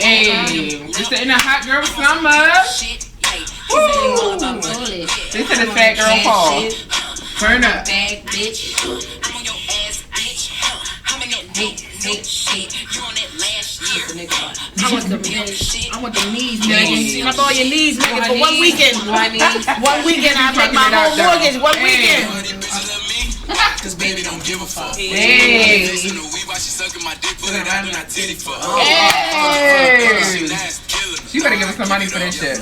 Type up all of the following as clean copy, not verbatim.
Hey, it's in a hot girl summer. Woo! This is a fat girl call. Turn up. Bad bitch. I'm on your ass, bitch. I'm in that shit. You on that last year. I want the knees, nigga. Come on your knees, nigga, for 1 weekend. 1 weekend, I make my whole mortgage. 1 weekend. Cause baby don't give a fuck. Hey. You better give us some money for this shit.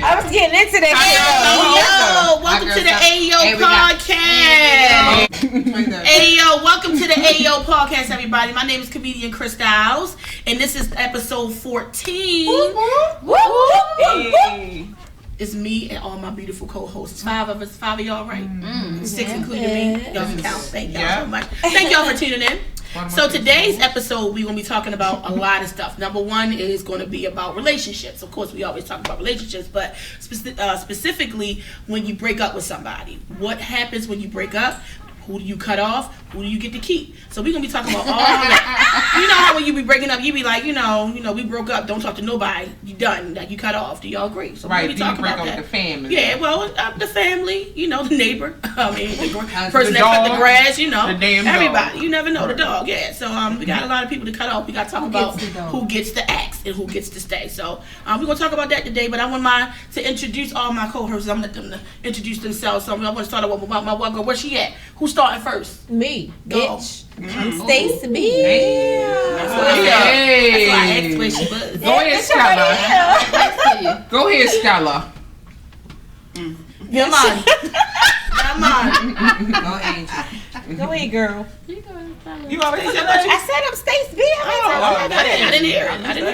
I was getting into that. Ayooo, welcome to the Ayooo podcast. Ayooo, welcome to the Ayooo podcast, everybody. My name is comedian Chris Styles, and this is episode 14. It's me and all my beautiful co-hosts. 5 of us, 5 of y'all, right? 6 including me. Y'all can count. Thank y'all so much. Thank y'all for tuning in. So today's episode, we're going to be talking about a lot of stuff. Number one is going to be about relationships. Of course, we always talk about relationships, but specifically when you break up with somebody. What happens when you break up? Who do you cut off? Who do you get to keep? So we're going to be talking about all that. You know how when you be breaking up, you be like, you know, we broke up, don't talk to nobody. You done. Like, you cut off. Do y'all agree? So right, we do you break up with the family? Yeah, well, the family, the neighbor. I mean, the person the that dog, cut the grass, the damn everybody. dog. You never know, the dog, yeah. So we got a lot of people to cut off. We got to talk about who gets the axe and who gets to stay. So we're going to talk about that today, but I want to introduce all my co-hosts. I'm going to let them introduce themselves. So I want to start with my one girl. Where's she at? Who's starting first? Me, Go. bitch. I'm Stacey B. That's why I asked where she was. Go ahead, Stella. Go ahead, Stella. Come on. Come on. Go Angel. Go ahead, girl. You already said that? I said I'm Stacey B. I didn't hear it.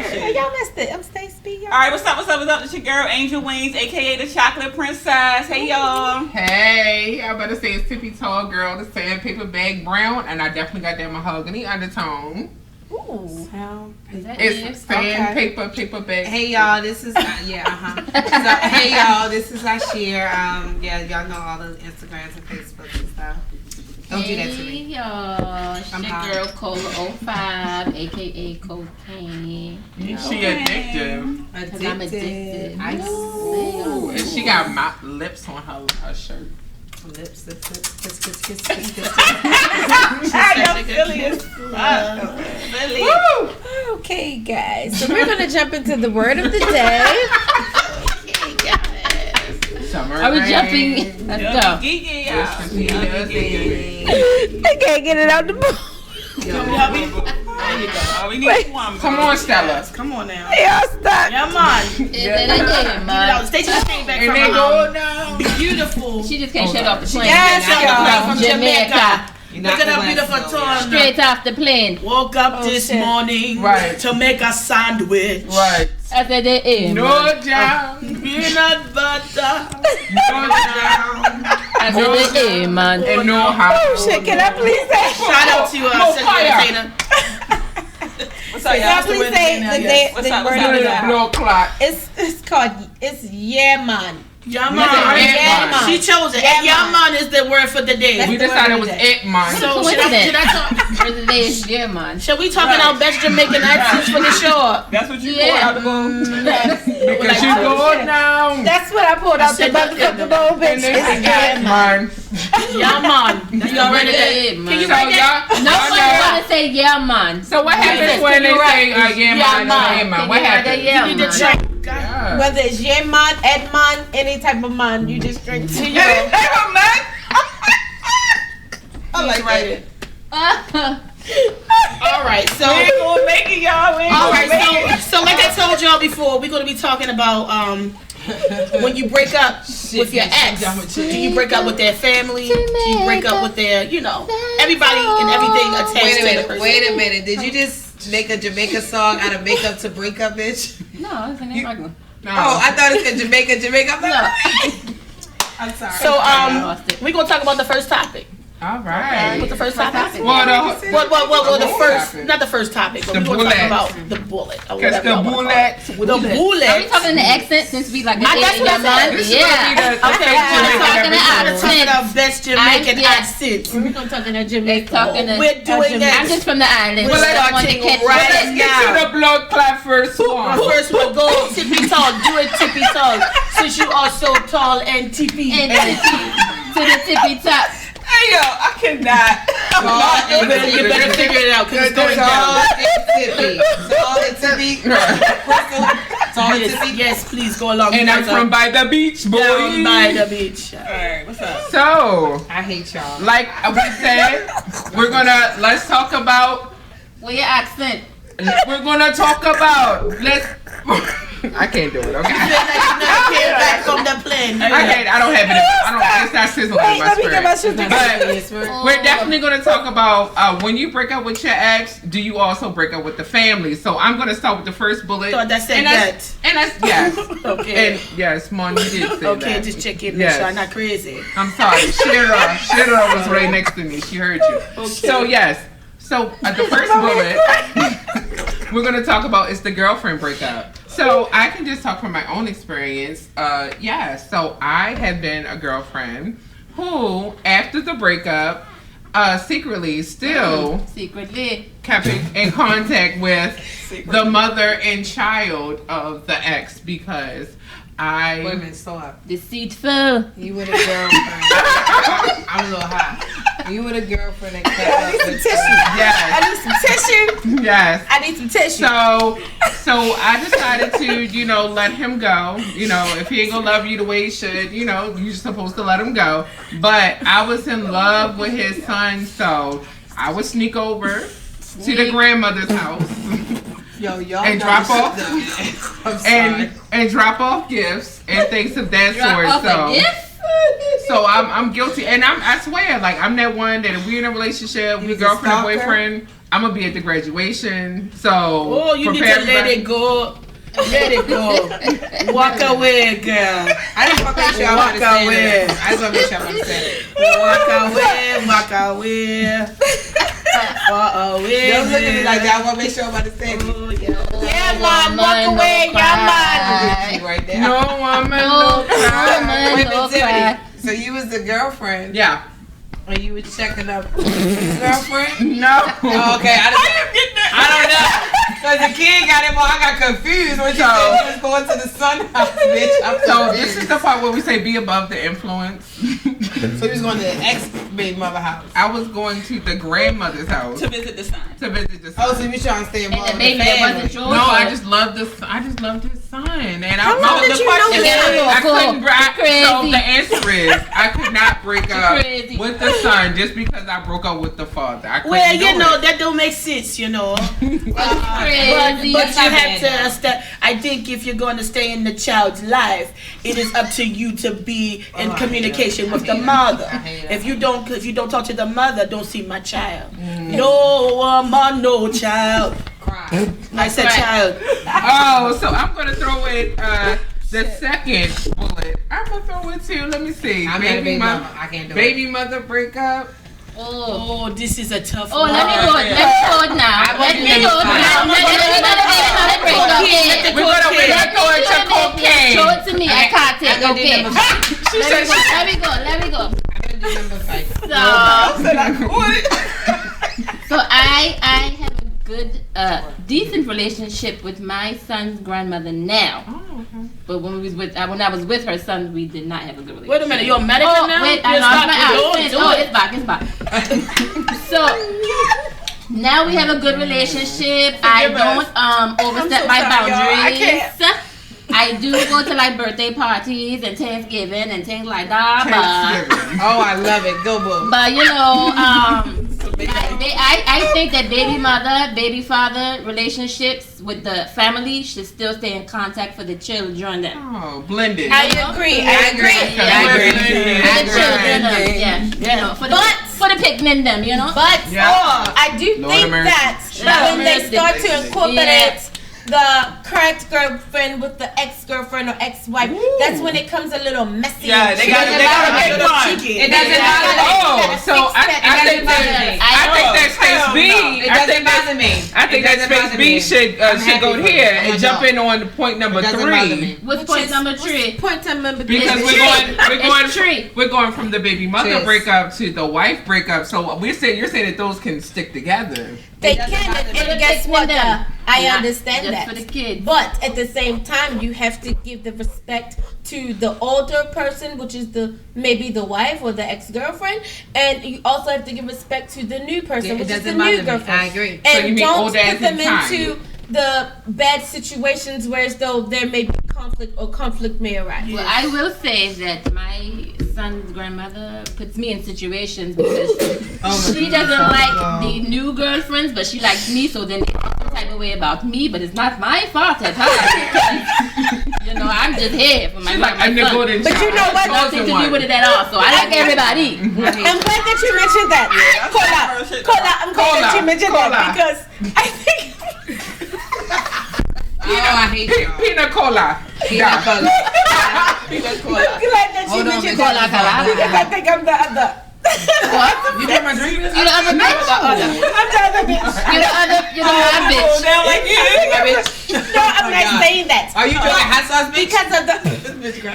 Hey, y'all missed it. I'm Stacey B. All right, what's up? It's your girl Angel Wings, aka the Chocolate Princess. Hey y'all. Hey, I better say it's Tippy Tall Girl, the sandpaper bag brown, and I definitely got that mahogany undertone. Ooh. It's sandpaper paper bag. Hey y'all, this is So, hey y'all, this is Ashir. Y'all know all the Instagrams and Facebooks and stuff. Don't do that to me. Y'all, it's I'm your hot. girl Cola 05, aka Cocaine. She addictive. Because I'm addicted. Ooh, and she got my lips on her shirt. Lips, kiss. Y'all silly as fuck. Silly. Okay, guys. So we're gonna jump into the word of the day. Summer Are we rain. jumping? Let's go. I can't get it out the book. Come on, Stella. Come on now. Y'all stop. Yeah, man. Stacey just came back And from they go now. beautiful. She just can't shut off the plane. Yes, From Jamaica. Look at her beautiful tongue. Straight off the plane. Woke up this morning to make a sandwich. Right. I said they aim. No jam. Peanut butter. No jam. I said they aim, man. And no how. Oh shit! Can I please say? Shout out to Cynthia. What's up, Can I y'all? please say the word of the day? Blow clock. It's called yeah man. Yaman. She chose it. And Yaman is the word for the day. We decided it was it, man. So should I talk? For the day is yeah, man. Should we talk about best Jamaican accents for the show? That's what you pulled out the bowl. Because you go down. That's what I pulled out the motherfucking bowl, bitch. And it's it, man. Yaman. You already Yeah, Can man. you write that? Nobody want to say yeah, man. So what happens when they say yeah, man? What happens? Yeah, You need to man. check. Whether it's Yeman, Edman, any type of man, you just drink to you. I like Right. that. All right, so We ain't gonna make it, y'all. We ain't all gonna make right, it. so like I told y'all before, we're gonna be talking about when you break up with your ex. Do you break up with their family? Do you break up with their, everybody and everything attached to the person? Wait a minute. Did you just make a Jamaica song out of makeup to break up, bitch? No, it's an regular. No. Oh, I thought it said Jamaica. I'm like, No. I'm sorry. So we're gonna talk about the first topic. All right. What's the first topic? Well, Well, the first, topic. not the first topic, but The we're going to talk bullet. about the bullet. Or Because whatever the y'all wanna call bullet. it. The bullet. Are we talking the accent since we like the That's what I said. This Yeah. is gonna be the Okay, fake we're Jamaican talking episode. talking about best Jamaican yeah. accents. We're gonna talk in a It's Jamaican. talking to, We're doing I'm it. just from the island. We're so I want to starting catch right Let's get to the blood clot first one. First we'll go tippy tall. Do it tippy tall. Since you are so tall and tippy. and to the tippy top. Hey yo, I cannot. You better figure it out because it's going Tall down. and tippy. Tall and tippy. Tall and tippy. Yes, please go along. And I'm from by the beach, boy. down by the beach. Alright, what's up? So, I hate y'all. like we said, let's talk about, Well, your accent. we're gonna talk about, I can't do it, okay? I came back from the plane. I don't have it, it's not sizzling in my spirit. But we're definitely gonna talk about, when you break up with your ex, do you also break up with the family? So I'm gonna start with the first bullet. Thought that said And that. that's, yes. Okay. And yes, Mon, you did say Okay, that. just check in. Make Yes. sure I'm not crazy. I'm sorry, Shira was right next to me. She heard you. Okay. So yes, the first bullet we're gonna talk about is the girlfriend breakup. So I can just talk from my own experience. So I have been a girlfriend who, after the breakup, secretly still Secretly. kept in contact with the mother and child of the ex because I. Wait a minute, stop. Deceitful. You with a girlfriend. I'm a little hot. You with a girlfriend that kept up with Yes. I need some tissue. Yes. I need some tissue. So I decided to, let him go. If he ain't gonna love you the way he should, you're supposed to let him go. But I was in love with his son, so I would sneak over to the grandmother's house Yo, y'all and know drop this off shit. I'm sorry. and drop off gifts and things of that Drop sort. off So. a gift? So I'm guilty, and I swear, like I'm that one that if we're in a relationship, we was a girlfriend and stalker? boyfriend, I'm gonna be at the graduation. So Oh, you need to prepare let everybody- it go. Let it go. Walk away, girl. I just want to make sure I Walk understand away. it. I just want to make sure I understand it. Walk away. Walk away. Walk away. Don't look at me like that. I want to make sure I'm understanding. Oh, yeah. Yeah, man. Walk away. Yeah, man. You right there. No woman, No, no cry. woman, Wait a no minute, cry. Tiffany. So you was the girlfriend, Yeah. and you was checking up his girlfriend? No. Oh, okay, I don't know. Because the kid got him all, I got confused when you said he was going to the sun house, bitch. I'm So confused. this is the part where we say be above the influence. So he was going to the ex-baby mother house. I was going to the grandmother's house To visit the son. to visit the Oh, son. so you trying to stay And involved the with baby the that family. wasn't yours. No, I just loved his son, and How long did you know And this? then I couldn't break. So Crazy. the answer is I could not break up Crazy. with the son just because I broke up with the father. I couldn't Well, do you know, it. that don't make sense, you know. Crazy. But you have to. I think if you're going to stay in the child's life, it is up to you to be in communication with the mother. If you don't talk to the mother, don't see my child. No woman, no child. Cry. I said Right. child. Oh, so I'm gonna throw it. The second bullet. I'm gonna throw it too. Let me see. I'm not a baby mama. I can't do it. Baby mother breakup. Oh. Oh, this is a tough Oh, one. let me go. Let me go now. Let me go now. Let me break up. We're gonna wait to go into cocaine. Show it to me. I can't take. I'm gonna do Okay. number five. She said she. Let me go. Let me go. I'm going to do number 5. So I have a good, decent relationship with my son's grandmother now. Oh, okay. But when when I was with her son, we did not have a good relationship. Wait a minute, you're American Oh, now? wait, I You're lost my stopping. accent. Don't Oh, do it's back, it's back. So now we have a good relationship. I don't overstep so my sorry, y'all. I boundaries. I do go to like birthday parties and Thanksgiving and things like that. Thanksgiving. Oh, I love it. Go, boo. But you know, I think that baby mother, baby father relationships with the family should still stay in contact for the children. Oh, blended. I agree. I agree. Yeah, I the children, yeah, you know, for the picnic them, you know. But Yeah. I do Lord think of mercy. that when they start to incorporate the current girlfriend with the ex-girlfriend or ex-wife, that's when it comes a little messy. Yeah, they got a big one. It doesn't bother me. Oh, so I think that space B. It doesn't bother me. I think that space B should go here and jump in on point number 3. What's point number 3? Point number 3. Because we're going from the baby mother breakup to the wife breakup. So you're saying that those can stick together. They can, and guess what? I understand just that. For the kids. But at the same time, you have to give the respect to the older person, which is maybe the wife or the ex-girlfriend, and you also have to give respect to the new person, which is the new girlfriend. I agree. So you And mean don't old as put them in time. into the bad situations where as though there may be conflict may arise. Well, I will say that my son's grandmother puts me in situations because she doesn't like the new girlfriends, but she likes me, so then they feel some type of way about me, but it's not my fault at all. You know, I'm just here for my She's like, my I'm the son. golden But you know what? Nothing to do with it at all, so I like everybody. I'm glad that you mentioned that. Cola, I'm glad that you mentioned that because I think Oh, I hate you. Pina cola. Pina cola. I'm glad that you mentioned that because I think I'm the other. You get my drink? You the other bitch? I'm the other bitch. You the other bitch. Down like you. No, I'm not saying that. Are you drinking hot sauce, bitch?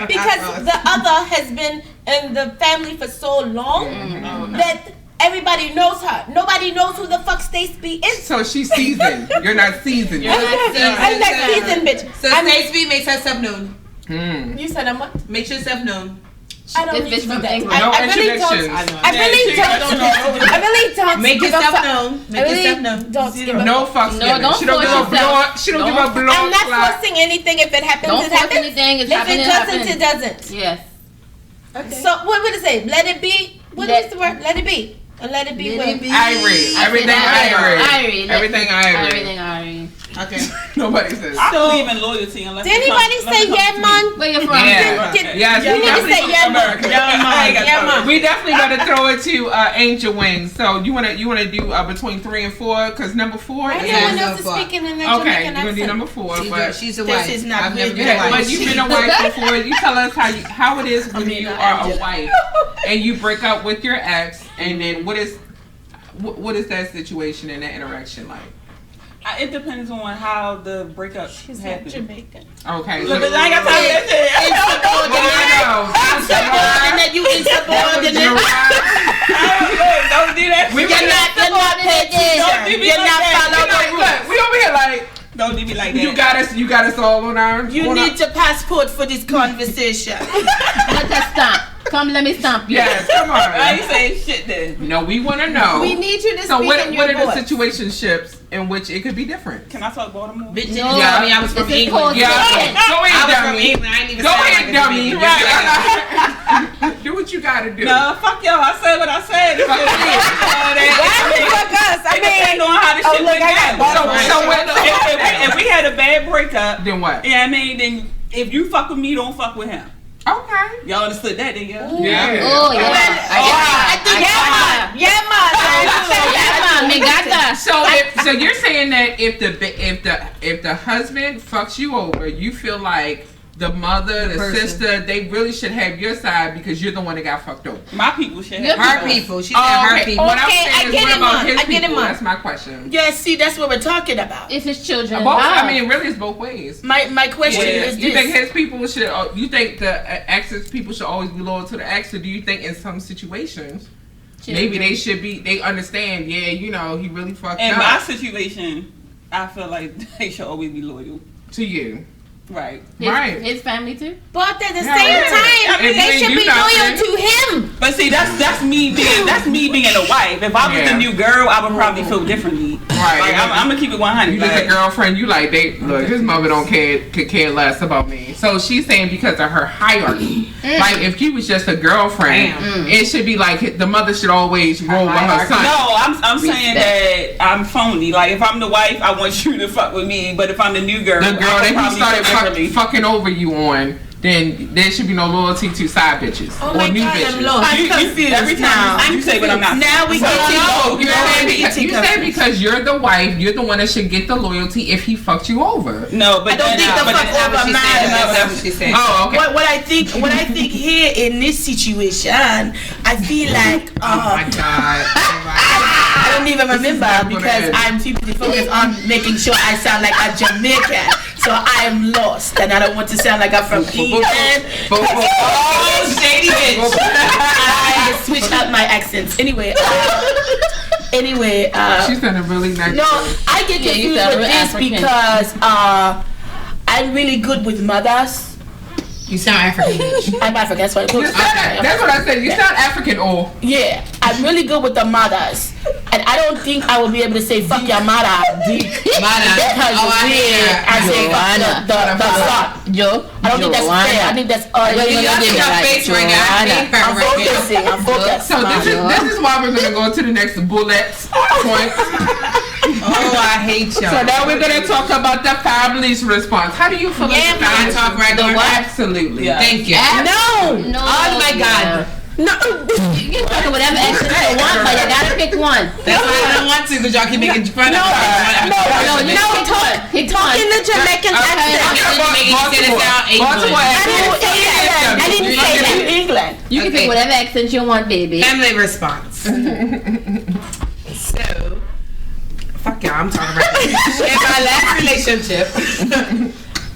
Because the other has been in the family for so long that everybody knows her. Nobody knows who the fuck Stacey B is. So she's seasoned. You're not seasoned. I'm not seasoned, bitch. So Stacey makes herself known. You said I'm what? Makes yourself known. I don't This need bitch to do from that. England. No I really introductions. don't. I really don't. Make give a yourself fuck. known. I Make yourself really known. don't give a No fuck. fucks No, given. don't She don't give a force blow. yourself. She don't give a blow. I'm not clock. forcing anything. If it happens, Don't it force happens. anything. It's If happening, it doesn't, it doesn't. Yes. So what would it say? Let it be. What is the word? Let it be. And let it be. Let it Well. be. Everything Irie. Everything Irie. Everything Irie. Okay. Nobody says. I believe in loyalty unless Did anybody say yeah, man? Where you from? Yeah. Yes, You we need to definitely say yeah, man. American. Yeah, man. We definitely got to throw it to Angel Wings. So you wanna do between 3 and 4 because number 4 I is know one no else is fuck. speaking in the okay. Jamaican You're gonna do accent. number 4, but She's a This wife. is not I've never really been a but wife. you've been a wife before. You tell us how it is when you are a wife and you break up with your ex, and then what is that situation and that interaction like? It depends on how the breakup She's not happened. Jamaican. Okay. Look, I ain't got time for that shit. Insubordinate. You insubordinate. Don't do that. We You're not Don't do me You're like not that. following. we over here like Don't do me like that. you got us all on our. You need to passport for this conversation. Let us stamp. Come, let me stamp you. Yes, come I on. ain't saying shit then. No, we want to know. We need you to So speak what in your are the voice. situationships in which it could be different? Can I talk Baltimore? Bitch, No. you told me I was from This is England. called- Yeah, go I ahead, was from dummy. England. I ain't even Go sound ahead, like a dummy. Jamaican. Do what you gotta do. No, fuck y'all. I said what I said. Fuck you. Fuck us. I It depends mean, on how the shit look, went I down. got So If we had a bad breakup, then what? yeah, I mean, then if you fuck with me, don't fuck with him. Okay. Y'all understood that, didn't y'all? Yeah. Oh, yeah. Me gata. So you're saying that if the husband fucks you over, you feel like the mother, the person. sister, they really should have your side because you're the one that got fucked over. My people should Your have. Her people. She said her okay. people. What I'm Okay, saying I is, get what it, about Mom. his I get it, people? Mom. That's my question. Yeah, see, that's what we're talking about. If it's children Both. involved. I mean, really, it's both ways. My question is You think this. his people should? You think the ex's people should always be loyal to the ex, or do you think in some situations maybe they should be? They understand. Yeah, you know, he really fucked In up my situation, I feel like they should always be loyal. to you. Right. His family too? But at the Yeah, same yeah. time, If they you should do be nothing- loyal to him. But see, that's me being a wife. If I was Yeah. a new girl, I would probably feel differently. Right. Like, I'm gonna keep it 100. You just a Like, girlfriend. You like they look. His mother could care less about me. So she's saying because of her hierarchy. Like if you was just a girlfriend, it should be like the mother should always roll with her son. no, I'm saying that I'm phony. Like if I'm the wife, I want you to fuck with me. But if I'm the new girl, The girl I would that he probably started feel differently. fucking over you on then there should be no loyalty to side bitches Oh or my new God, bitches. I'm lost. I'm confused Every now. time you say what I'm not. Now we get No, to you say because you're the wife, you're the one that should get the loyalty if he fucked you over. No, but I don't think the But fuck that's not over what she said. matters. That's not what she said. Oh, okay. What I think here in this situation, I feel like Oh my God. I don't even remember not gonna because end. I'm too busy focused on making sure I sound like a Jamaican. So I am lost and I don't want to sound like I'm from England. Oh, shady bitch. I switch up my accents. Anyway, She said a really nice. no, I get Yeah, you confused sound with real this African. because I'm really good with mothers. You sound African bitch. I'm African, that's why That's what I said. You sound African or yeah, I'm really good with the mothers. And I don't think I will be able to say fuck your mother. Mother. Because Oh, I hear. I say fuck the son. Joe. I don't think that's fair. I think that's all. You got your face right now. I'm focusing. I'm focused. so. This is why we're gonna go to the next bullet point. Oh, I hate y'all. So now we're gonna talk about the family's response. How do you feel? Yeah, about the family's talk regular. Absolutely. Yeah. Thank you. No. No. Oh my God. No. You can talk whatever accent you want, but you gotta pick one. That's why I don't want to because y'all keep making fun of me. No, you pick one. Pick one. In the Jamaican accent. Baltimore I didn't say that. England. You can pick whatever accent you want, baby. Family response. So, fuck y'all, I'm talking about in my last relationship,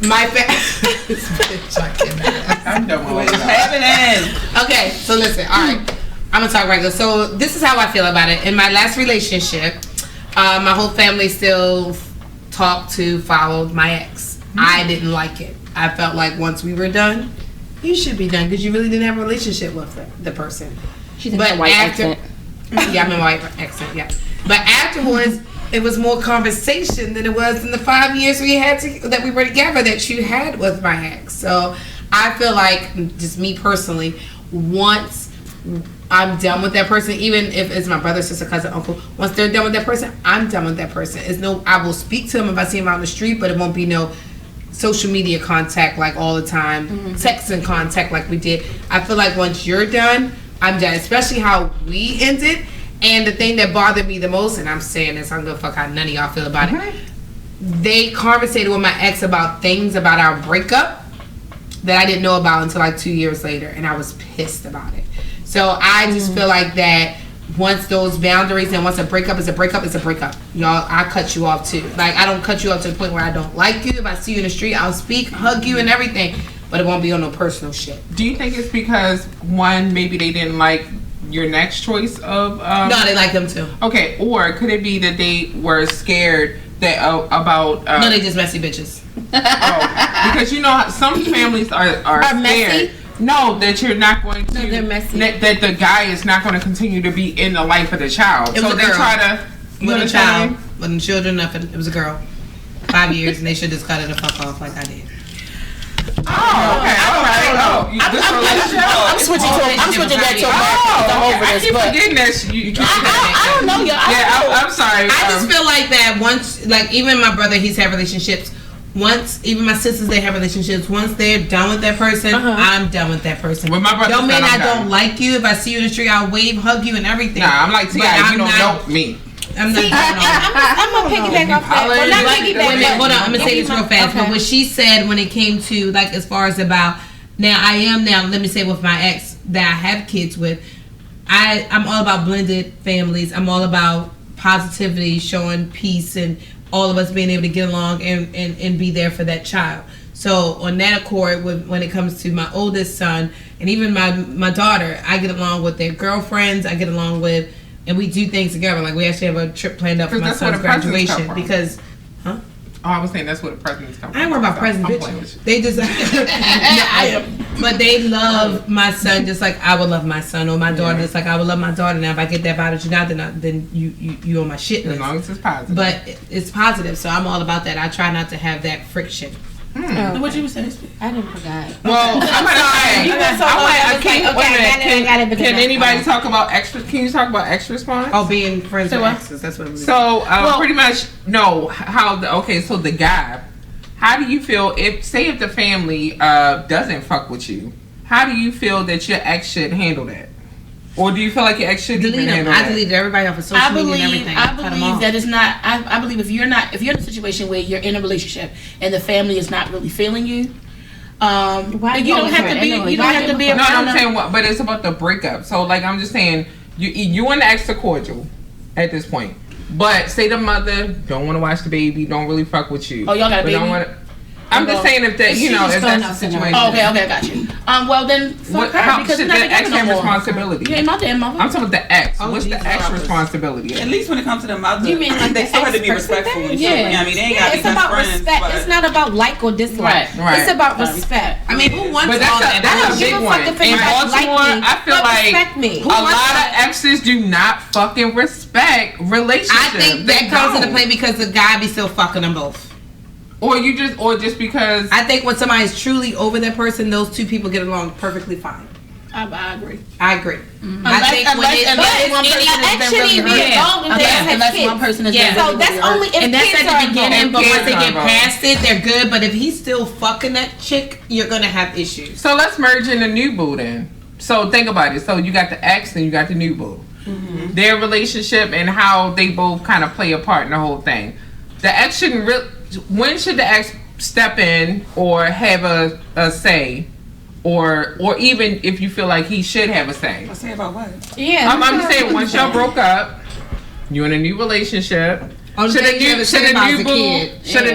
my this bitch, I cannot. I'm done with What's that. happening? Okay, so listen, alright. I'm gonna talk regular. So this is how I feel about it. In my last relationship, my whole family still followed my ex. I didn't like it. I felt like once we were done, you should be done because you really didn't have a relationship with the person. She's in a white accent. Yeah, I'm in white accent, yeah. But afterwards, it was more conversation than it was in the 5 years that we were together that you had with my ex. So I feel like, just me personally, once I'm done with that person, even if it's my brother, sister, cousin, uncle, once they're done with that person, I'm done with that person. I will speak to them if I see them out on the street, but it won't be no social media contact like all the time, text and contact like we did. I feel like once you're done, I'm done, especially how we ended. And the thing that bothered me the most, and I'm saying this, I don't give a fuck how none of y'all feel about it. They conversated with my ex about things about our breakup that I didn't know about until like 2 years later, and I was pissed about it. So I just feel like that once those boundaries and once a breakup is a breakup, it's a breakup. Y'all, I cut you off too. Like, I don't cut you off to the point where I don't like you. If I see you in the street, I'll speak, hug you and everything, but it won't be on no personal shit. Do you think it's because one, maybe they didn't like your next choice of No, they like them too. okay, or could it be that they were scared that about No, they just messy bitches. because you know some families are scared. messy? No, that you're not going to. No, they're messy. That the guy is not going to continue to be in the life of the child. It was So a they girl. try to. You know With a what I'm child, with children, nothing. It was a girl. 5 years, and they should just cut it the fuck off like I did. Oh, okay, all right. Oh, this relationship. I'm switching that to American. I'm over I this, keep but forgetting that you keep I don't know, y'all. Yeah, I'm sorry. I just feel like that once, like even my brother, he's had relationships. Once, even my sisters, they have relationships. Once they're done with that person, I'm done with that person. With my brother, don't mean I I'm done. don't like you. If I see you in the street, I'll wave, hug you, and everything. Nah, I'm like, But T.I., you don't not- know me. I'm not doing all I'm gonna piggyback off that. Well, not Wait a minute, piggyback. hold on. I'm gonna say this real fast. Okay. But what she said when it came to like as far as about now, let me say with my ex that I have kids with, I'm all about blended families. I'm all about positivity, showing peace, and all of us being able to get along and be there for that child. So on that accord, when it comes to my oldest son and even my daughter, I get along with their girlfriends. I get along with. And we do things together. Like, we actually have a trip planned up for my That's where son's the presents come graduation. from. Because, Oh, I was saying that's where the presidents come from. I ain't worried about So, presents, I'm playing with bitch. you. They just, but they love my son just like I would love my son, or my daughter just like I would love my daughter. Now, if I get that vibe that you not, then you on my shit As list. long as it's positive. But it's positive, so I'm all about that. I try not to have that friction. What you saying? I didn't forgot. Well, I'm sorry. You went so long, I was like, okay, I got it, but Can then anybody talk about extra? Can you talk about extra response? Oh, being friends with what? exes. That's what it was. So pretty much no. So the guy how do you feel if the family doesn't fuck with you? How do you feel that your ex should handle that? Or do you feel like your ex should delete handle them? that? I deleted everybody off of social media and everything. I believe that it's not. I believe if you're in a situation where you're in a relationship and the family is not really feeling you, you don't have to be. You don't have to be. No, I'm saying what, but it's about the breakup. So like I'm just saying, you and the ex are cordial at this point. But say the mother don't want to watch the baby, don't really fuck with you. Oh, y'all got a baby? I'm just saying if that, if that's the situation. Oh, okay, I got you. Well then, fuck her because should the ex have responsibility? You ain't my damn mother. I'm talking about the ex. What's the ex responsibility? At least when it comes to the mother, You mean like they the still have to be ex-person respectful. thing? And shit. Yeah. I mean, they ain't got to be It's best about friends. respect. But It's not about like or dislike. Right. It's about respect. I mean, who wants But all that's that? a big give a one. fuck if In anybody like Baltimore, me, I feel but like respect me. a lot of exes do not fucking respect relationships. I think that comes into play because the guy be still fucking them both. Or just because. I think when somebody's truly over that person, those two people get along perfectly fine. I agree. I agree. Mm-hmm. I think when Unless one person is So that's only if and that's kids at are the beginning, but involved. once they Kids are get past it, they're good. But if he's still fucking that chick, you're gonna have issues. So let's merge in the new boo then. So think about it. So you got the ex and you got the new boo. Mm-hmm. Their relationship and how they both kind of play a part in the whole thing. The ex shouldn't really. When should the ex step in or have a say, or even if you feel like he should have a say? I say about what? Yeah. I'm just saying once y'all broke up, you in a new relationship. Should a new boo?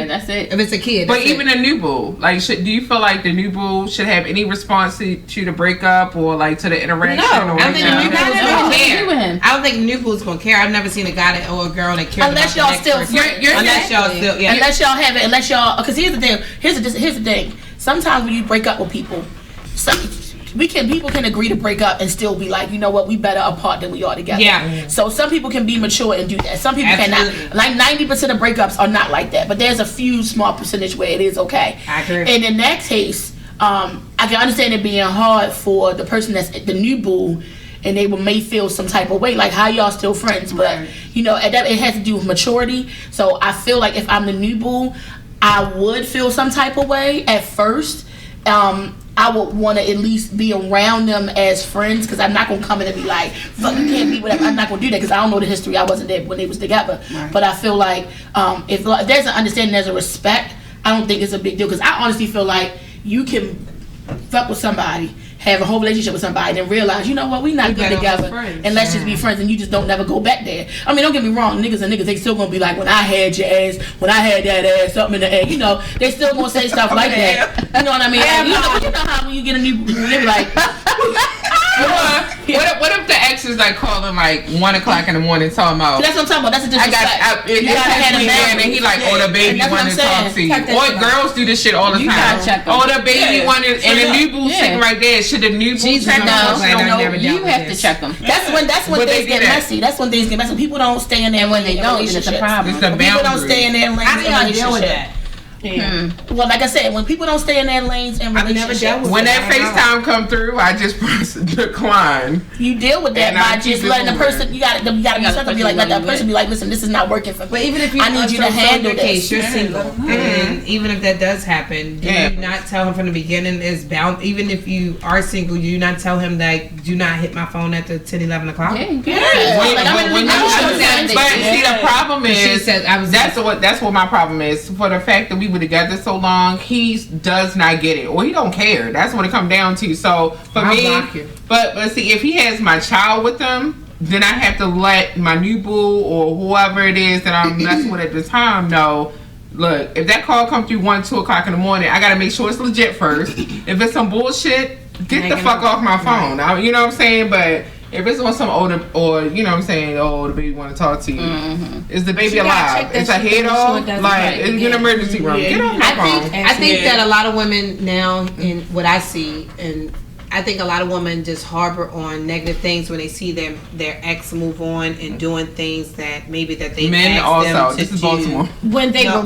That's it. If it's a kid, But even a new boo, like, do you feel like the new boo should have any response to the breakup or like to the interaction? No, or I don't think the new boo's gonna care. with him. I don't think the new boo's gonna care. I've never seen a guy or a girl that cares Unless about y'all the still next person. friends. Unless y'all still, yeah. Unless y'all have it. Unless y'all, because here's the thing. Here's the thing. Sometimes when you break up with people, people can agree to break up and still be like, you know what, we better apart than we are together. Yeah. So some people can be mature and do that. Some people Absolutely. cannot. Like 90% of breakups are not like that, but there's a few small percentage where it is okay. I agree. And in that case, I can understand it being hard for the person that's the new boo, and they may feel some type of way, like how y'all still friends, but you know, it has to do with maturity. So I feel like if I'm the new boo, I would feel some type of way at first. I would want to at least be around them as friends, because I'm not going to come in and be like, fuck, you can't be whatever. I'm not going to do that because I don't know the history. I wasn't there when they was together. Right. But I feel like if there's an understanding, there's a respect, I don't think it's a big deal, because I honestly feel like you can fuck with somebody, have a whole relationship with somebody, and realize, you know what, we not good together, and let's just be friends, and you just don't never go back there. I mean, don't get me wrong, niggas and niggas, they still gonna be like, when I had your ass, when I had that ass, something in the ass, you know, they still gonna say stuff like that. You know what I mean? Yeah, you know how when you get a new, they be like, what if the ex is like calling like 1 o'clock in the morning talking about? That's what I'm talking about. That's a disrespect. You gotta have a man, and he like, oh, the baby wanted to talk to you. Or girls do this shit all the time. You gotta check them. Oh, the baby wanted, and the new boo sitting right there. Should the new boo check them? No, you have to check them. That's when things get messy. That's when things get messy. People don't stay in there, and when they don't, it's a problem. It's the people don't stay in their lanes. How do y'all deal with that? Yeah. Well, like I said, when people don't stay in their lanes and relationships, when that FaceTime come through, I just press decline. You deal with that by just letting the person. You gotta be something. Be like, let that person be like, listen, this is not working for me. But even if you, I need you to handle this. You're single, and even if that does happen, do you not tell him from the beginning? Is bound. Even if you are single, do you not tell him that do not hit my phone at the 10, 11 o'clock? Yeah. But see, the problem is that's what my problem is. For the fact that we were together so long, he does not get it, or he don't care. That's what it comes down to. So for me, but see, if he has my child with him, then I have to let my new boo or whoever it is that I'm messing with at the time know. Look, if that call comes through 1, 2 o'clock in the morning, I gotta make sure it's legit first. If it's some bullshit, get the fuck off my phone. You know what I'm saying? But if it's on some older, or you know what I'm saying, oh, the baby want to talk to you. Is the baby alive? It's a head off. Like, it's an emergency room. Get off my phone. I think that a lot of women now, in what I see, and I think a lot of women just harbor on negative things when they see their ex move on and doing things that maybe that they men asked also. them to This is do Baltimore. When they were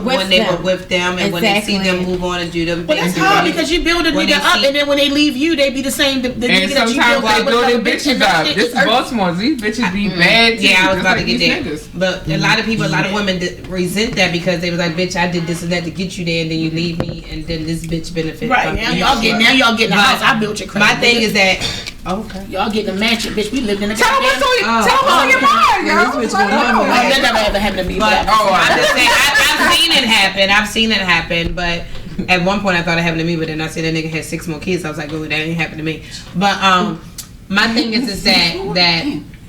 with them. And when they see them move on and do them But things. that's hard because you build a nigga up and then when they leave you, they be the same. The And nigga that you sometimes build up they with throw their another bitch bitches and that up. shit This is is Baltimore. These bitches be bad too. Yeah, I was just about like to get these there. niggas. But a lot of people, a lot of women resent that because they was like, bitch, I did this and that to get you there, and then you leave me, and then this bitch benefit. right from now it. y'all getting a house. I built your credit. My thing is that okay. Y'all getting a mansion, bitch. We lived in a Tell them goddamn. what's on your mind, Yeah, yo. this bitch Like, going on. oh. That never ever happened to me. But But I'm just saying, I've seen it happen. I've seen it happen. But at one point, I thought it happened to me. But then I said that nigga had 6 more kids. I was like, oh, that ain't happened to me. But my thing is that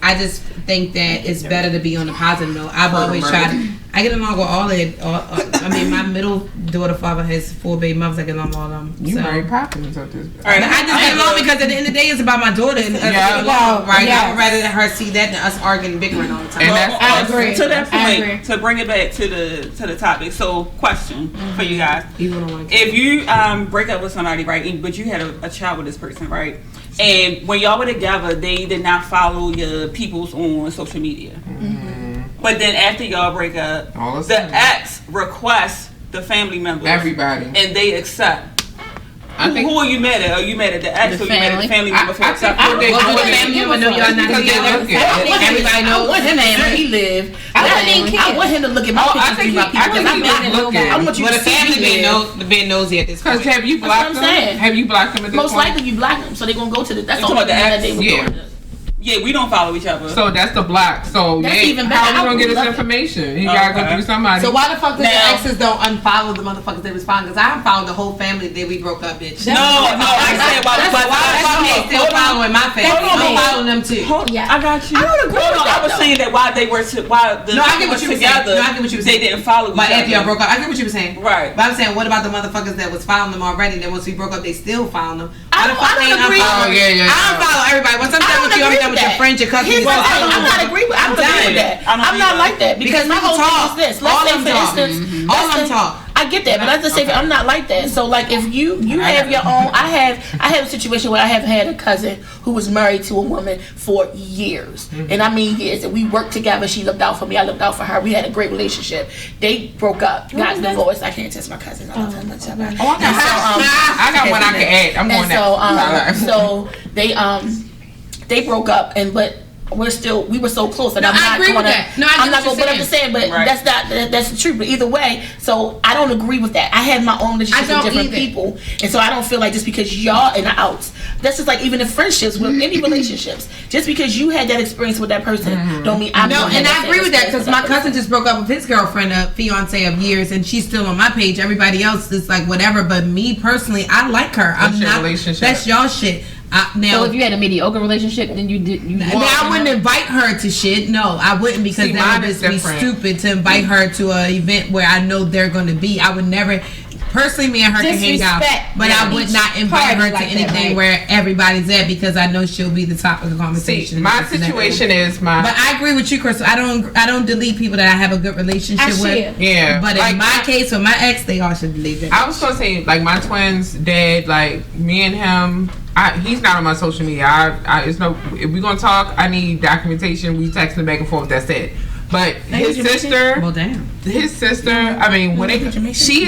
I just think that it's better to be on the positive note. I've always tried. I get along with all of it. I mean, my middle daughter father has 4 baby mothers. I get along with all of them. You so. very popular up this. All right, I just get along because at the end of the day, it's about my daughter and us Yeah. getting along, right? Yes. I would rather her see that than us arguing and bickering all the time. And that's I agree. To that I agree. point, to bring it back to the topic. So, question for you guys: Even though if you break up with somebody, right, but you had a child with this person, right, and when y'all were together, they did not follow your peoples on social media. But then after y'all break up, All of a the sudden. ex requests the family members, Everybody. and they accept. I think Who are you mad at? Are you mad at the ex or you mad at the family member for I think accepting? what they Well, do the is family member know y'all not because they together. look at it. Everybody I knows. want him where he live. I want him to look at my Oh, I pictures think through my he- I people. think he because look at I it. want you But to the see family me being being nosy at this Because point. have you That's what blocked I'm them? saying. Have you blocked them at this Most point? likely you block them, so they gonna go to the. That's You the talking only about thing the that they ex? would Yeah. do. Yeah, we don't follow each other. So that's the block. So That's yeah, even how better. are we I gonna get would this love it. information? He gotta go Okay. through somebody. So why the fuck does the Now- exes don't unfollow the motherfuckers that respond? Because I unfollowed the whole family that we broke up, bitch. no, I said why That's why they still following my family. I'm following them too. Yeah. I got you. I don't agree with I that, was though. saying that while they were while the No, I couple get what was you were saying. together, No, I get what you were they saying. didn't follow each But other. after y'all broke up, I get what you were saying. Right. But I'm saying, what about the motherfuckers that was following them already? Then once we broke up, they still following them. I don't agree. Oh, yeah. I don't follow everybody. Once I'm I done don't with you, I'm agree done with with your that. friends, your cousins. Here's your what sisters. I'm not agree with. I don't agree with that. I don't I'm not either. like that because my people whole talk. thing is this. All Let's say them for talk. instance, All let's them say- talk. I get that, but let's just say I'm not like that. So like if you have your own, I have a situation where I have had a cousin who was married to a woman for years, and I mean years, and we worked together. She looked out for me, I looked out for her. We had a great relationship. They broke up, got divorced. I can't test my cousin. I don't tell much about it. I got one I can add. I'm going And next. so they broke up, but we were so close, and No, I'm I not agree with gonna. that. No, I get I'm not what gonna. you're But I'm just saying, but Right. that's the truth. But either way, so I don't agree with that. I have my own relationships I don't with different either. people, and so I don't feel like just because y'all in the outs, that's just like even in friendships with any relationships. Just because you had that experience with that person, don't mean I'm No, gonna have and that I same agree with that experience because my cousin just broke up with his girlfriend, a fiance of years, and she's still on my page. Everybody else is like whatever, but me personally, I like her. That's I'm your not. relationship. That's y'all shit. Now, So if you had a mediocre relationship, then you did. You now I wouldn't invite her to shit. No, I wouldn't because See, that mine would is just be different. stupid to invite her to an event where I know they're going to be. I would never. Personally, me and her can hang out, Disrespect but I would each not invite her party to like that, anything right? where everybody's at because I know she'll be the topic of conversation. See, my This and that. situation is my. But I agree with you, Crystal. I don't delete people that I have a good relationship I with. share. Yeah, But like, in my case, with my ex, they all should delete it. I was gonna say, like, my twins' dad, like, me and him, he's not on my social media. It's no, if we're gonna talk, I need documentation. We texting back and forth, that's it. But his sister, Well, damn. I mean, when she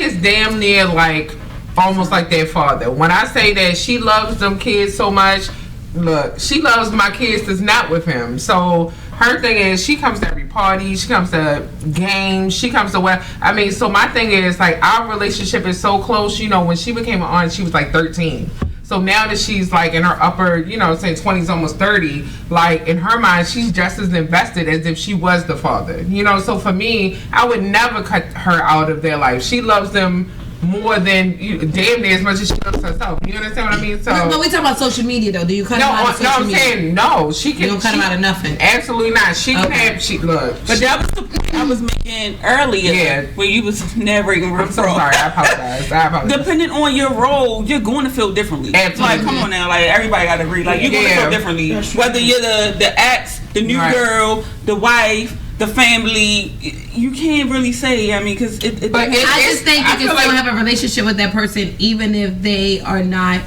is damn near like, almost like their father. When I say that she loves them kids so much, look, she loves my kids that's not with him. So her thing is, she comes to every party, she comes to games, she comes to what I mean. So my thing is, like, our relationship is so close. You know, when she became an aunt, she was like 13. So now that she's like in her upper, say 20s, almost 30, like in her mind, she's just as invested as if she was the father. So for me, I would never cut her out of their life. She loves them more than damn near as much as she loves herself. You understand what I mean? So But we talk about social media though. Do you cut them out of social I'm media? saying no. She can. You don't cut them out of nothing. Absolutely not. She can Okay. have. Look. But that was the point I was making earlier. Yeah. When you was narrating. I'm so sorry. I apologize. Depending on your role, you're going to feel differently. Absolutely. Like, come on now, like everybody got to agree. Like, you're going to feel differently. Whether you're the ex, the new Right. girl, the wife, the family, you can't really say. I mean, because But I just think you I can feel still like- have a relationship with that person even if they are not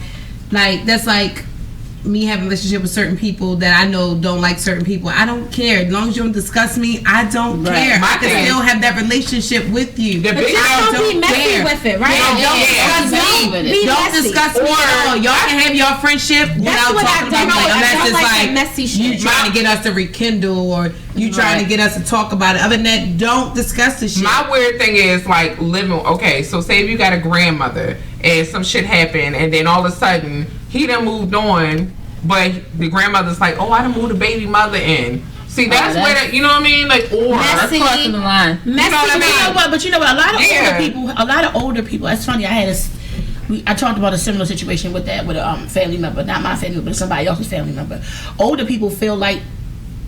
Like that's like me having a relationship with certain people that I know don't like certain people. I don't care. As long as you don't discuss me, I don't care. I can still have that relationship with you. But just don't be messy with it, right? Don't discuss me. Don't discuss me at all. Y'all can have your friendship without talking about me. Unless it's like messy shit. You trying to get us to rekindle or you trying to get us to talk about it. Other than that, don't discuss the shit. My weird thing is like living. Okay, so say if you got a grandmother and some shit happened, and then all of a sudden he done moved on, but the grandmother's like, oh, I done moved the baby mother in. See, that's where you know what I mean, like, or That's crossing the line. Messy, you know what I mean? You know what? But you know what? A lot of older people. That's funny. I talked about a similar situation with that with a family member, not my family, but somebody else's family member. Older people feel like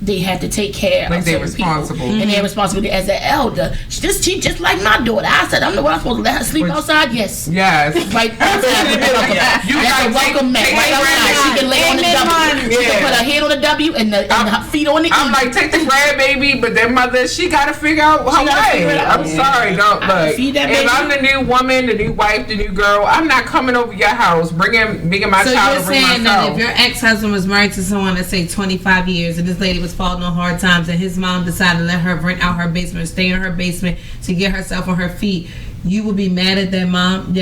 they have to take care like of they're certain responsible, people, and they're responsible as an elder. She just like my daughter. I said, I'm the one supposed to let her sleep outside. Yes. Right outside. That's a welcome mat. Right outside. She can lay on the W. She can put her head on the W and her feet on the E. I'm like, take the grandbaby, but their mother, she got to figure out her way. I'm sorry, don't look. If I'm the new woman, the new wife, the new girl, I'm not coming over your house, bringing my child over myself. So you're saying that if your ex-husband was married to someone, let's say 25 years, and this lady was falling on hard times, and his mom decided to let her rent out her basement, stay in her basement to get herself on her feet, you would be mad at that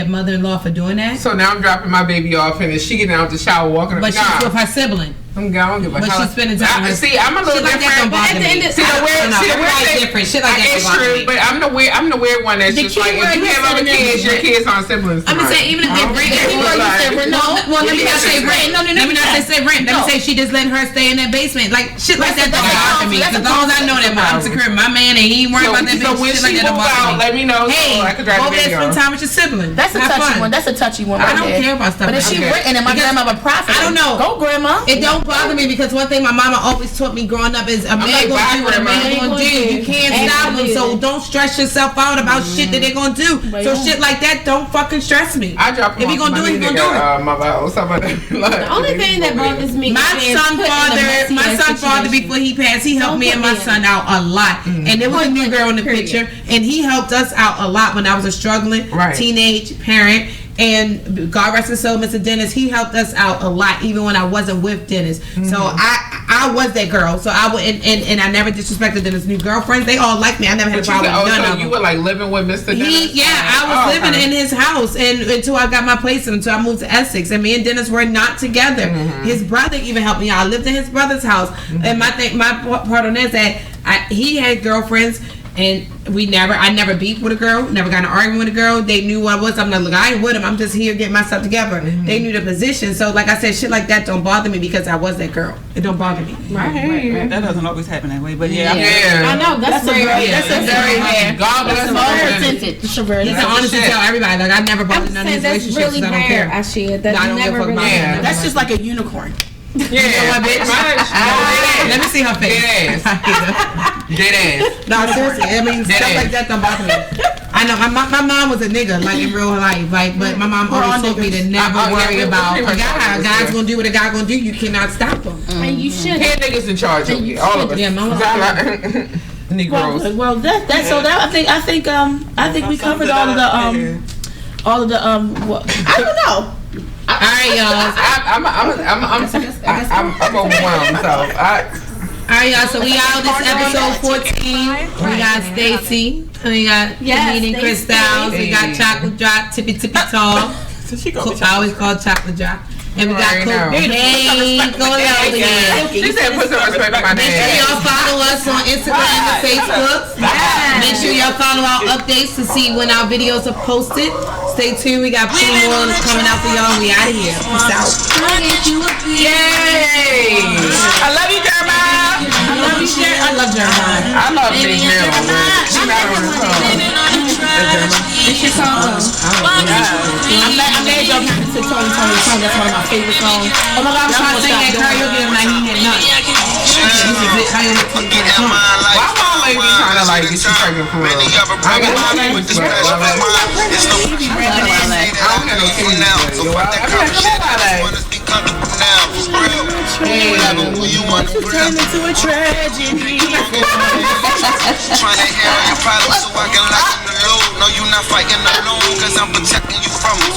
mother-in-law for doing that? So now I'm dropping my baby off, and she getting out the shower, walking up. But she's with her sibling. I'm going to give a But she's spending time with her. See, I'm a little different. But at the end of the day, different. Shit like that. It's true, but I'm the weird one that's just like, if you have other kids, your kids aren't siblings. I'm gonna say even if they rent it. Well, let me not say rent. Let me not say rent. Let me say she just letting her stay in that basement. Like shit like that don't bother me. As long as I know that I'm secure, my man and he ain't worried about that bitch. Shit like that don't bother me. Let me know. Hey, I could drive over there spend time with your sibling. That's a touchy one. That's a touchy one. I don't care about stuff. But if she renting and my grandmother profit, I don't know. Go grandma. It don't bother me because one thing my mama always taught me growing up is a man gonna do what a man gonna do. You can't stop them, so don't stress yourself out about shit that they're gonna do. So shit like that don't fucking stress me. I drop him if he gonna do it, he gonna do it. The only thing that bothers me, my son father before he passed, he helped me and my son out a lot. And there was a new girl in the picture, and he helped us out a lot when I was a struggling teenage parent. And God rest his soul, Mr. Dennis, he helped us out a lot, even when I wasn't with Dennis. So I was that girl. So I would, and I never disrespected Dennis' new girlfriends. They all liked me. I never had a problem with none of them. You were like living with Mr. Dennis? I was living in his house and until I got my place and until I moved to Essex. And me and Dennis were not together. His brother even helped me out. I lived in his brother's house. And my part on that is that he had girlfriends. And I never beefed with a girl, never got in an argument with a girl. They knew what I was. I'm like, look, I ain't with him. I'm just here getting myself together. They knew the position. So, like I said, shit like that don't bother me because I was that girl. It don't bother me. Right. That doesn't always happen that way, but yeah. I know that's very rare. God bless him. He's honest to tell everybody. Like I never bothered none of his relationships. That's really rare. I shared that. I don't give a fuck about him. That's just like a unicorn. Yeah, you know what, bitch? Let me see her face. Dead ass. No, seriously. I mean, stuff like that don't bother me. I know my mom was a nigga, like in real life, like. But my mom always told me to never worry about a guy. A guy's gonna do what a guy gonna do. You cannot stop him. And you should. Head niggas in charge of you, all of us. Yeah, mama. Negroes. Well, that's so. That I think we covered all of the I don't know. All right, y'all. I'm overwhelmed. So all right, y'all. So we out this episode 14. We got Stacy. We got Janine and Chris Styles. We got Chocolate Drop, Tippy Tall. I always call Chocolate Drop. And we got Cook. Hey, go loud again. She said put some respect on my name. Make sure y'all follow us on Instagram and Facebook. Make sure y'all follow our updates to see when our videos are posted. Stay tuned. We got plenty more coming out for y'all. We out of here. Peace out. Yay! I love you, Jeremiah. I love Jeremiah. I love Big Mill. She's not on the phone. It's your song. I'm glad y'all got to Tony. That's one of my favorite songs. Oh my God, I'm trying to sing that karaoke and he had none. Why mom lady trying to like get you pregnant for real? I got my name with this I don't have no TV. Turn into a tragedy. Trying to hear all your problems so I can lighten the load. No, you're not fighting alone, cause I'm protecting you from it.